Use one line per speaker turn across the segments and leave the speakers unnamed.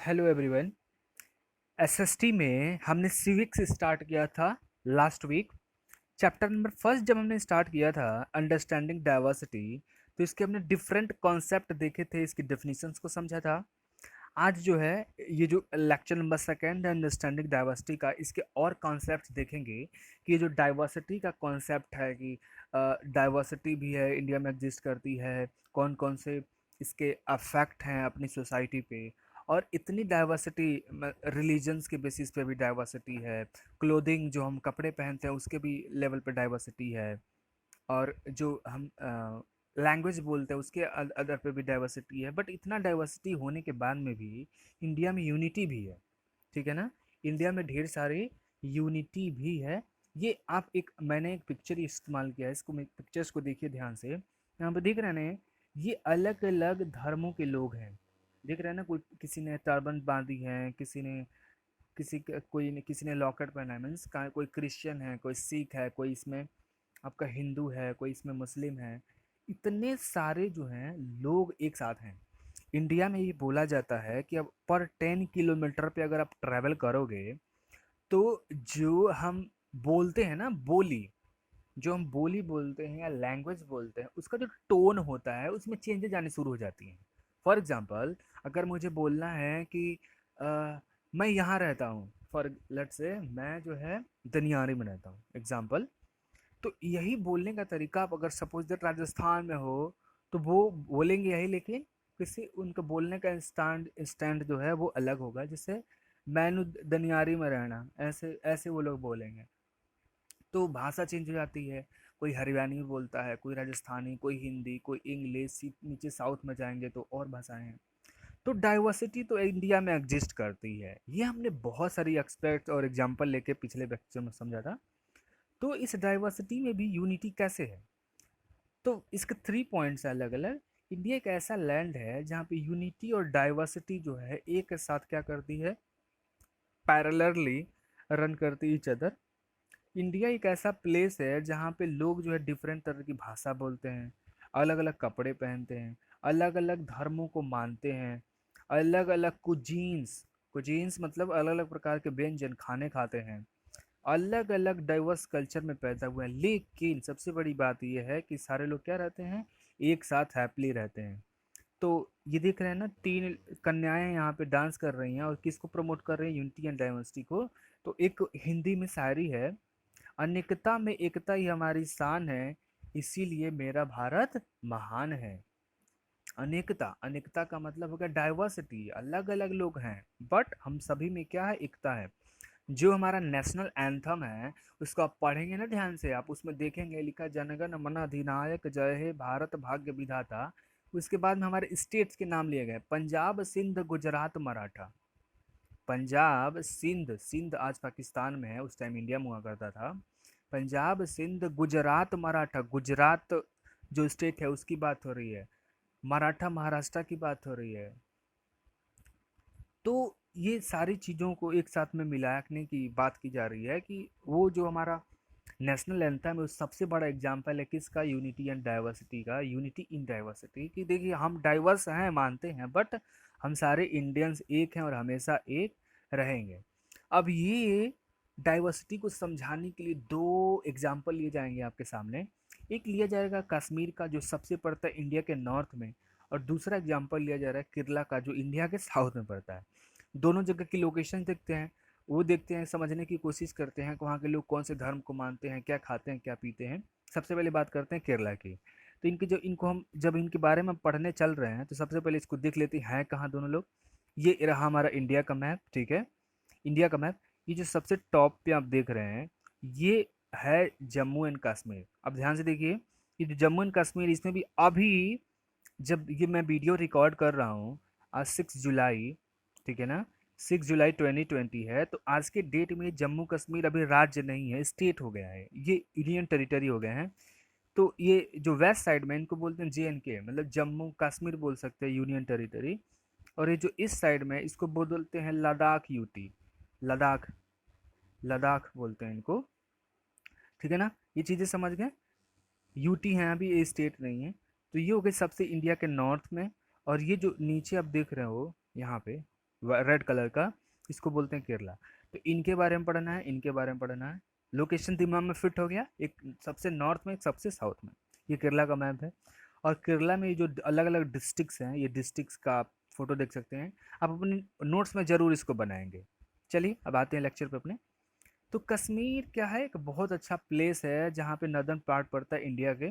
Hello everyone. SST में हमने civics start किया था last week. Chapter number first जब हमने स्टार्ट किया था अंडरस्टैंडिंग डाइवर्सिटी, तो इसके हमने डिफरेंट कॉन्सेप्ट देखे थे, इसकी डेफिनेशंस को समझा था। आज जो है ये जो lecture number second understanding diversity का, इसके और कॉन्सेप्ट देखेंगे कि ये जो डाइवर्सिटी का कॉन्सेप्ट है कि डाइवर्सिटी भी है, इंडिया में एग्जिस्ट करती है, कौन कौन से इसके अफेक्ट हैं अपनी सोसाइटी पे। और इतनी डाइवर्सिटी, रिलीजन्स के बेसिस पे भी डाइवर्सिटी है, क्लोथिंग जो हम कपड़े पहनते हैं उसके भी लेवल पे डाइवर्सिटी है, और जो हम लैंग्वेज बोलते हैं उसके अदर पे भी डाइवर्सिटी है। बट इतना डाइवर्सिटी होने के बाद में भी इंडिया में यूनिटी भी है, ठीक है ना। इंडिया में ढेर सारे यूनिटी भी है। ये आप एक, मैंने एक पिक्चर इस्तेमाल किया है, इसको पिक्चर्स को देखिए ध्यान से। यहाँ पे दिख रहे हैं ना, ये अलग अलग धर्मों के लोग हैं। दिख रहे हैं ना, कोई किसी ने टर्बन बांधी है, किसी ने कोई ने किसी ने लॉकेट पहना है, मीन्स कोई क्रिश्चियन है, कोई सिख है, कोई इसमें आपका हिंदू है, कोई इसमें मुस्लिम है। इतने सारे जो हैं लोग एक साथ हैं। इंडिया में ये बोला जाता है कि अब पर 10 किलोमीटर पे अगर आप ट्रैवल करोगे तो जो हम बोलते हैं ना बोली, जो हम बोली बोलते हैं या लैंग्वेज बोलते हैं, उसका जो टोन होता है उसमें चेंजेस आने शुरू हो जाती हैं। फॉर एग्जांपल, अगर मुझे बोलना है कि मैं यहाँ रहता हूँ, फॉर लेट से मैं जो है दनियारी में रहता हूँ एग्जांपल, तो यही बोलने का तरीका आप अगर सपोज दैट राजस्थान में हो तो वो बोलेंगे यही, लेकिन किसी उनका बोलने का स्टैंड स्टैंड जो है वो अलग होगा। जैसे मैंने दनियारी में रहना, ऐसे ऐसे वो लोग बोलेंगे, तो भाषा चेंज हो जाती है। कोई हरियाणवी बोलता है, कोई राजस्थानी, कोई हिंदी, कोई इंग्लिश, नीचे साउथ में जाएंगे तो और भाषाएं हैं। तो डाइवर्सिटी तो इंडिया में एग्जिस्ट करती है, ये हमने बहुत सारी एक्सपेक्ट और एग्जांपल लेके पिछले लेक्चर में समझा था। तो इस डाइवर्सिटी में भी यूनिटी कैसे है, तो इसके 3 पॉइंट्स हैं अलग अलग। इंडिया एक ऐसा लैंड है जहाँ पे यूनिटी और डाइवर्सिटी जो है एक साथ क्या करती है, पैरेलरली रन करती ईच अदर। इंडिया एक ऐसा प्लेस है जहाँ पे लोग जो है डिफरेंट तरह की भाषा बोलते हैं, अलग अलग कपड़े पहनते हैं, अलग अलग धर्मों को मानते हैं, अलग अलग कुजीन्स, कुजीन्स मतलब अलग अलग प्रकार के व्यंजन खाने खाते हैं, अलग अलग डाइवर्स कल्चर में पैदा हुए हैं। लेकिन सबसे बड़ी बात यह है कि सारे लोग क्या रहते हैं, एक साथ हैप्पीली रहते हैं। तो ये देख रहे हैं ना, 3 कन्याएं यहाँ पे डांस कर रही हैं और किसको प्रमोट कर रही हैं, यूनिटी एंड डाइवर्सिटी को। तो एक हिंदी में शायरी है, अनेकता में एकता ही हमारी शान है, इसीलिए मेरा भारत महान है। अनेकता, अनेकता का मतलब हो गया डाइवर्सिटी, अलग अलग लोग हैं, बट हम सभी में क्या है, एकता है। जो हमारा नेशनल एंथम है उसको आप पढ़ेंगे ना ध्यान से, आप उसमें देखेंगे लिखा जनगण मन अधिनायक जय हे भारत भाग्य विधाता। उसके बाद में हमारे स्टेट्स के नाम लिए गए, पंजाब सिंध गुजरात मराठा। पंजाब सिंध, सिंध आज पाकिस्तान में है, उस टाइम इंडिया में हुआ करता था। पंजाब सिंध गुजरात मराठा, गुजरात जो स्टेट है उसकी बात हो रही है, मराठा महाराष्ट्र की बात हो रही है। तो ये सारी चीज़ों को एक साथ में मिलाने की बात की जा रही है कि वो जो हमारा नेशनल एंथम है, उस सबसे बड़ा एग्जाम्पल है किसका, यूनिटी एंड डाइवर्सिटी का, यूनिटी इन डाइवर्सिटी। कि देखिए हम डाइवर्स हैं मानते हैं, बट हम सारे इंडियंस एक हैं और हमेशा एक रहेंगे। अब ये डाइवर्सिटी को समझाने के लिए 2 एग्जाम्पल लिए जाएंगे आपके सामने। एक लिया जाएगा कश्मीर का जो सबसे पड़ता है इंडिया के नॉर्थ में, और दूसरा एग्जाम्पल लिया जा रहा है केरला का जो इंडिया के साउथ में पड़ता है। दोनों जगह की लोकेशन देखते हैं, वो देखते हैं, समझने की कोशिश करते हैं कि वहाँ के लोग कौन से धर्म को मानते हैं, क्या खाते हैं, क्या पीते हैं। सबसे पहले बात करते हैं केरला की। तो इनकी जो इनको हम जब इनके बारे में पढ़ने चल रहे हैं तो सबसे पहले इसको देख लेते हैं कहाँ दोनों लोग। ये रहा हमारा इंडिया का मैप, ठीक है, इंडिया का मैप। ये जो सबसे टॉप पे आप देख रहे हैं, ये है जम्मू एंड कश्मीर। अब ध्यान से देखिए, ये जो जम्मू एंड कश्मीर, इसमें भी अभी जब ये मैं वीडियो रिकॉर्ड कर रहा हूँ, आज 6 जुलाई, ठीक है ना, 6 जुलाई 2020 है, तो आज के डेट में जम्मू कश्मीर अभी राज्य नहीं है, स्टेट हो गया है, ये यूनियन टेरिटरी हो गए हैं। तो ये जो वेस्ट साइड में इनको बोलते हैं JNK, मतलब जम्मू कश्मीर बोल सकते हैं, यूनियन टेरिटरी। और ये जो इस साइड में इसको बोलते हैं लद्दाख, यूटी, लद्दाख, लद्दाख बोलते हैं इनको, ठीक है ना। ये चीज़ें समझ गए, यूटी है अभी, ये स्टेट नहीं है। तो ये हो गए सबसे इंडिया के नॉर्थ में। और ये जो नीचे आप देख रहे हो यहाँ पे, रेड कलर का, इसको बोलते हैं केरला। तो इनके बारे में पढ़ना है, इनके बारे में पढ़ना है। लोकेशन दिमाग में फिट हो गया, एक सबसे नॉर्थ में, एक सबसे साउथ में। ये केरला का मैप है। और केरला में जो अलग अलग डिस्ट्रिक्ट्स हैं, ये डिस्ट्रिक्ट्स का आप फोटो देख सकते हैं। आप अपने नोट्स में ज़रूर इसको बनाएंगे। चलिए अब आते हैं लेक्चर पे अपने। तो कश्मीर क्या है, एक बहुत अच्छा प्लेस है जहाँ पे नदर्न पार्ट पड़ता है इंडिया के।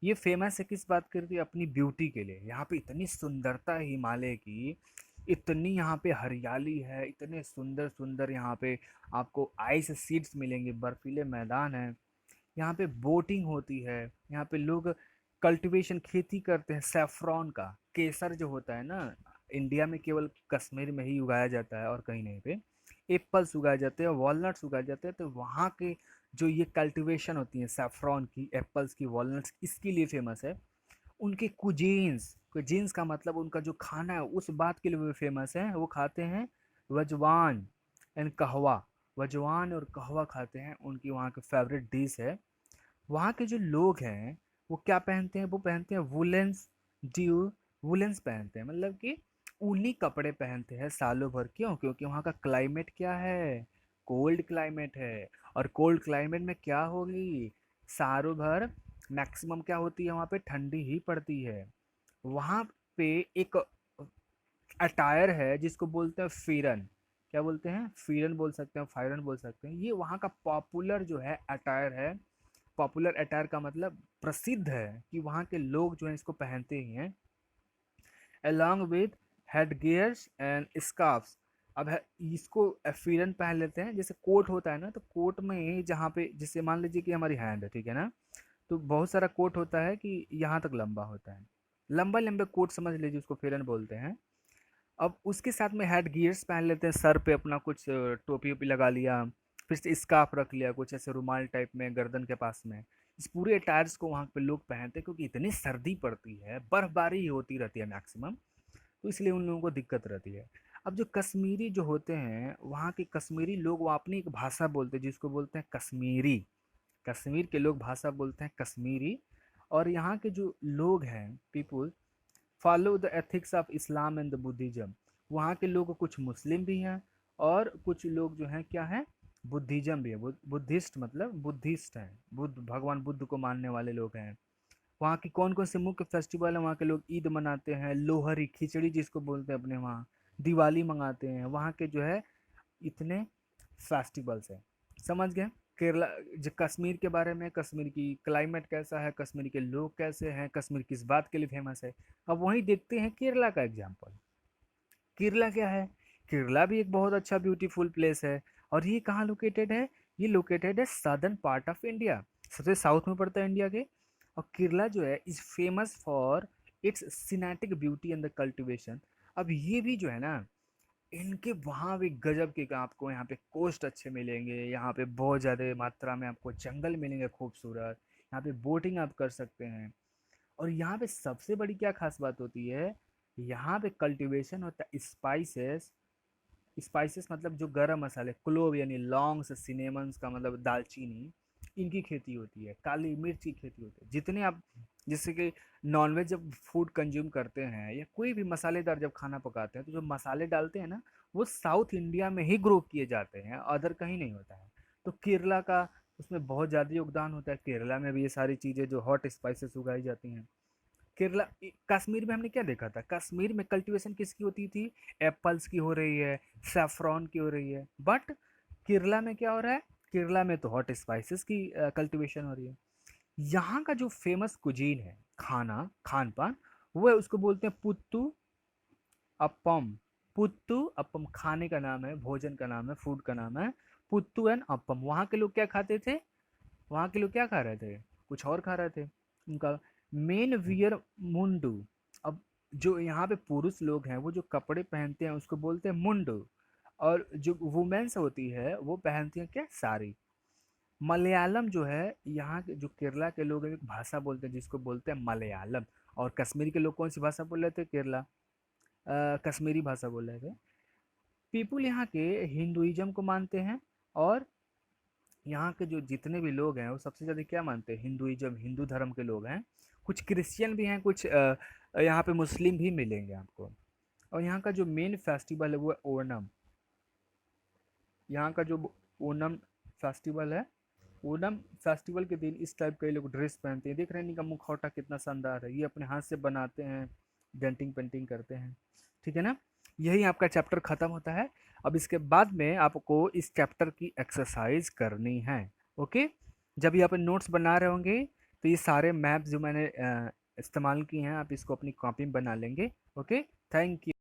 ये फेमस है किस बात करती है, अपनी ब्यूटी के लिए। यहाँ पे इतनी सुंदरता है हिमालय की, इतनी यहाँ पे हरियाली है, इतने सुंदर सुंदर यहाँ पे आपको आइस सीड्स मिलेंगे, बर्फीले मैदान है। यहाँ पे बोटिंग होती है, यहाँ पे लोग कल्टीवेशन, खेती करते हैं सैफरॉन का। केसर जो होता है ना, इंडिया में केवल कश्मीर में ही उगाया जाता है और कहीं नहीं पे। एप्पल्स उगाए जाते हैं, वॉलनट्स उगाए जाते हैं। तो वहाँ के जो ये कल्टीवेशन होती है सैफरॉन की, एप्पल्स की, वॉलनट्स, इसके लिए फेमस है। उनके कुजीन्स, कुजीन्स का मतलब उनका जो खाना है उस बात के लिए वो फेमस है। वो खाते हैं वजवान एंड कहवा। वजवान और कहवा खाते हैं, उनकी वहाँ की फेवरेट डिश है। वहाँ के जो लोग हैं वो क्या पहनते हैं, वो पहनते हैं वुलेंस ड्यू। वुलेंस पहनते हैं, मतलब कि ऊनी कपड़े पहनते हैं सालों भर। क्यों? क्योंकि वहाँ का क्लाइमेट क्या है, कोल्ड क्लाइमेट है। और कोल्ड क्लाइमेट में क्या होगी, सालों भर मैक्सिमम क्या होती है, वहाँ पे ठंडी ही पड़ती है। वहाँ पे एक अटायर है जिसको बोलते हैं फीरन। क्या बोलते हैं? फीरन बोल सकते हैं, फायरन बोल सकते हैं। ये वहाँ का पॉपुलर जो है अटायर है। पॉपुलर अटायर का मतलब प्रसिद्ध है कि वहाँ के लोग जो हैं इसको पहनते ही हैं, along with headgears and scarves। अब इसको फीरन पहन लेते हैं। जैसे कोट होता है ना, तो कोट में जहाँ पे, जैसे मान लीजिए कि हमारी हैंड है, ठीक है ना, तो बहुत सारा कोट होता है कि यहाँ तक लंबा होता है। लंबा लंबे कोट समझ लीजिए, उसको फेरन बोलते हैं। अब उसके साथ में हेड गियर्स पहन लेते हैं, सर पे अपना कुछ टोपी ओपी लगा लिया, फिर से स्कार्फ रख लिया कुछ ऐसे रुमाल टाइप में गर्दन के पास में। इस पूरे अटायर्स को वहाँ पे लोग पहनते हैं क्योंकि इतनी सर्दी पड़ती है, बर्फबारी होती रहती है मैक्सिमम, तो इसलिए उन लोगों को दिक्कत रहती है। अब जो कश्मीरी जो होते हैं, वहाँ के कश्मीरी लोग वो अपनी एक भाषा बोलते हैं जिसको बोलते हैं कश्मीरी। कश्मीर के लोग भाषा बोलते हैं कश्मीरी। और यहाँ के जो लोग हैं, people follow the ethics of Islam and the Buddhism. वहाँ के लोग कुछ मुस्लिम भी हैं और कुछ लोग जो हैं क्या हैं, बुद्धिज्म भी है। बुद्धिस्ट मतलब बुद्धिस्ट हैं, बुद्ध भगवान बुद्ध को मानने वाले लोग हैं। वहाँ की कौन कौन से मुख्य फेस्टिवल है, वहाँ के लोग ईद मनाते हैं, लोहरी खिचड़ी जिसको बोलते हैं अपने वहाँ, दिवाली मनाते हैं। वहाँ के जो है इतने फेस्टिवल्स हैं। समझ गए? केरला, जो कश्मीर के बारे में, कश्मीर की क्लाइमेट कैसा है, कश्मीर के लोग कैसे हैं, कश्मीर किस बात के लिए फेमस है। अब वहीं देखते हैं केरला का एग्जाम्पल। केरला क्या है? केरला भी एक बहुत अच्छा ब्यूटीफुल प्लेस है। और ये कहाँ लोकेटेड है? ये लोकेटेड है सदर्न पार्ट ऑफ इंडिया, सबसे साउथ में पड़ता है इंडिया के। और केरला जो है is famous for its scenic beauty and the cultivation. अब ये भी जो है ना, इनके वहाँ भी गजब के आपको यहाँ पे कोस्ट अच्छे मिलेंगे, यहाँ पे बहुत ज़्यादा मात्रा में आपको जंगल मिलेंगे खूबसूरत, यहाँ पे बोटिंग आप कर सकते हैं। और यहाँ पे सबसे बड़ी क्या खास बात होती है, यहाँ पे कल्टीवेशन होता है स्पाइसेस। स्पाइसेस मतलब जो गरम मसाले, क्लोव यानी लौंग से सिनेमन का मतलब दालचीनी, इनकी खेती होती है। काली मिर्च की खेती होती है। जितने आप, जैसे कि नॉनवेज जब फूड कंज्यूम करते हैं या कोई भी मसालेदार जब खाना पकाते हैं, तो जो मसाले डालते हैं ना, वो साउथ इंडिया में ही ग्रो किए जाते हैं, अदर कहीं नहीं होता है। तो केरला का उसमें बहुत ज़्यादा योगदान होता है। केरला में भी ये सारी चीज़ें जो हॉट स्पाइसेस उगाई जाती हैं। केरला, कश्मीर में हमने क्या देखा था, कश्मीर में कल्टीवेशन किसकी होती थी, एप्पल्स की हो रही है, सैफरॉन की हो रही है। बट केरला में क्या हो रहा है, केरला में तो हॉट स्पाइसेस की कल्टीवेशन हो रही है। यहाँ का जो फेमस कुजीन है, खाना खान पान, वो है, उसको बोलते हैं पुत्तू अपम। पुत्तू अपम खाने का नाम है, भोजन का नाम है, फूड का नाम है पुत्तू एंड अपम। वहाँ के लोग क्या खाते थे, वहाँ के लोग क्या खा रहे थे, कुछ और खा रहे थे। उनका मेन वियर मुंडू। अब जो यहाँ पे पुरुष लोग हैं वो जो कपड़े पहनते हैं उसको बोलते हैं मुंडू। और जो वुमेन्स होती है वो पहनती हैं क्या, साड़ी। मलयालम जो है, यहाँ के जो केरला के लोग हैं एक भाषा बोलते हैं जिसको बोलते हैं मलयालम। और कश्मीर के लोग कौन सी भाषा बोल रहे थे, केरला कश्मीरी भाषा बोल रहे थे। पीपुल यहाँ के हिंदुइज्म को मानते हैं। और यहाँ के जो जितने भी लोग हैं वो सबसे ज़्यादा क्या मानते हैं, हिंदुइज्म, हिंदू धर्म के लोग हैं। कुछ क्रिश्चियन भी हैं, कुछ यहाँ पे मुस्लिम भी मिलेंगे आपको। और यहाँ का जो मेन फेस्टिवल है वो है ओणम। यहाँ का जो ओणम फेस्टिवल है, ओणम फेस्टिवल के दिन इस टाइप के ये लोग ड्रेस पहनते हैं। देख रहे हैं इनका मुखौटा कितना शानदार है, ये अपने हाथ से बनाते हैं, डेंटिंग पेंटिंग करते हैं। ठीक है ना। यही आपका चैप्टर खत्म होता है। अब इसके बाद में आपको इस चैप्टर की एक्सरसाइज करनी है। ओके। जब ये आप नोट्स बना रहे होंगे तो ये सारे मैप्स जो मैंने इस्तेमाल किए हैं आप इसको अपनी कॉपी में बना लेंगे। ओके। Thank you.